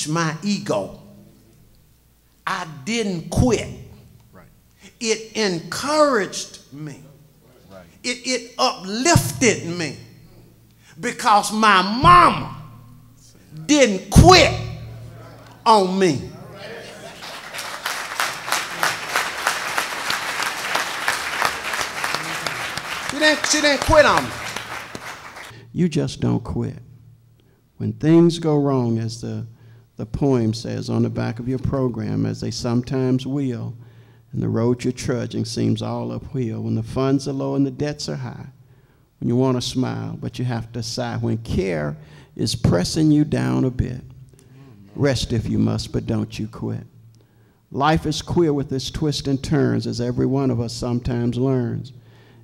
soothed my ego. I didn't quit. Right. It encouraged me. Right. It uplifted me because my mama didn't quit on me. She didn't quit on me. You just don't quit. When things go wrong, as the poem says on the back of your program, as they sometimes will, and the road you're trudging seems all uphill, when the funds are low and the debts are high, when you want to smile, but you have to sigh, when care is pressing you down a bit, rest if you must, but don't you quit. Life is queer with its twists and turns, as every one of us sometimes learns,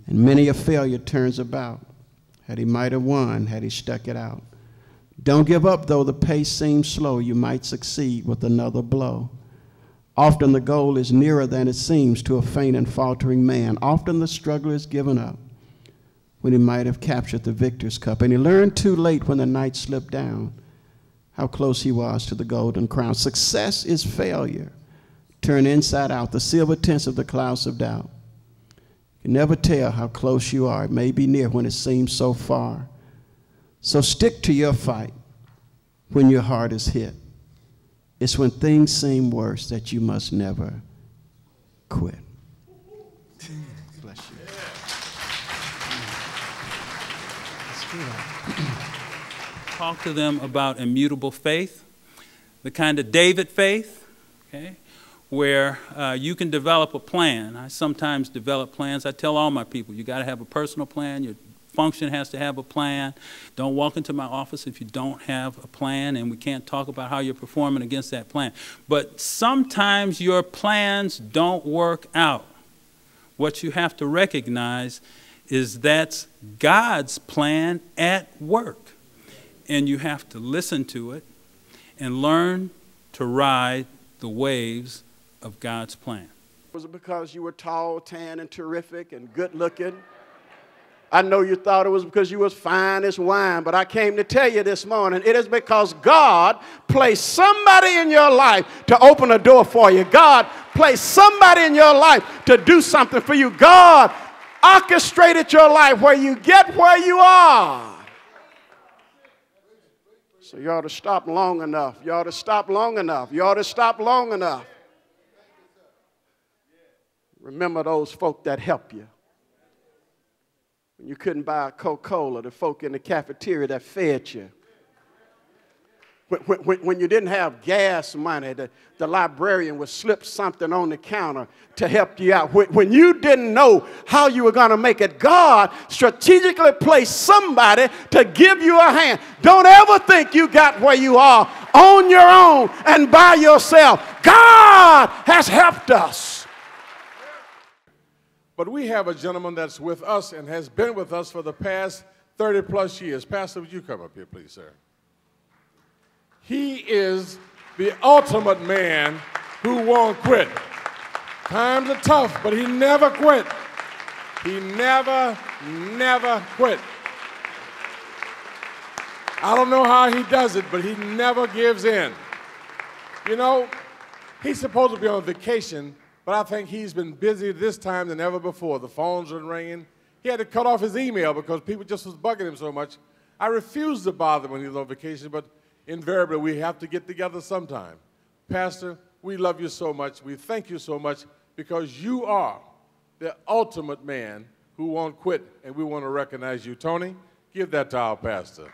and many a failure turns about. Had he might have won, had he stuck it out. Don't give up, though the pace seems slow. You might succeed with another blow. Often the goal is nearer than it seems to a faint and faltering man. Often the struggler is given up when he might have captured the victor's cup. And he learned too late when the night slipped down how close he was to the golden crown. Success is failure turned inside out, the silver tints of the clouds of doubt. You can never tell how close you are. It may be near when it seems so far. So stick to your fight when your heart is hit. It's when things seem worse that you must never quit. Bless you. Talk to them about immutable faith, the kind of David faith, okay, where you can develop a plan. I sometimes develop plans. I tell all my people, you got to have a personal plan. Your function has to have a plan. Don't walk into my office if you don't have a plan, and we can't talk about how you're performing against that plan. But sometimes your plans don't work out. What you have to recognize is that's God's plan at work. And you have to listen to it and learn to ride the waves of God's plan. Was it because you were tall, tan, and terrific and good looking? I know you thought it was because you was fine as wine, but I came to tell you this morning, it is because God placed somebody in your life to open a door for you. God placed somebody in your life to do something for you. God orchestrated your life where you get where you are. So you ought to stop long enough. You ought to stop long enough. You ought to stop long enough. Remember those folk that help you. When you couldn't buy a Coca-Cola, the folk in the cafeteria that fed you. When you didn't have gas money, the librarian would slip something on the counter to help you out. When you didn't know how you were going to make it, God strategically placed somebody to give you a hand. Don't ever think you got where you are on your own and by yourself. God has helped us. But we have a gentleman that's with us and has been with us for the past 30 plus years. Pastor, would you come up here, please, sir? He is the ultimate man who won't quit. Times are tough, but he never quit. He never quit. I don't know how he does it, but he never gives in. You know, he's supposed to be on vacation, but I think he's been busier this time than ever before. The phones are ringing. He had to cut off his email because people just was bugging him so much. I refused to bother him when he was on vacation, but invariably we have to get together sometime. Pastor, we love you so much. We thank you so much because you are the ultimate man who won't quit, and we want to recognize you. Tony, give that to our pastor.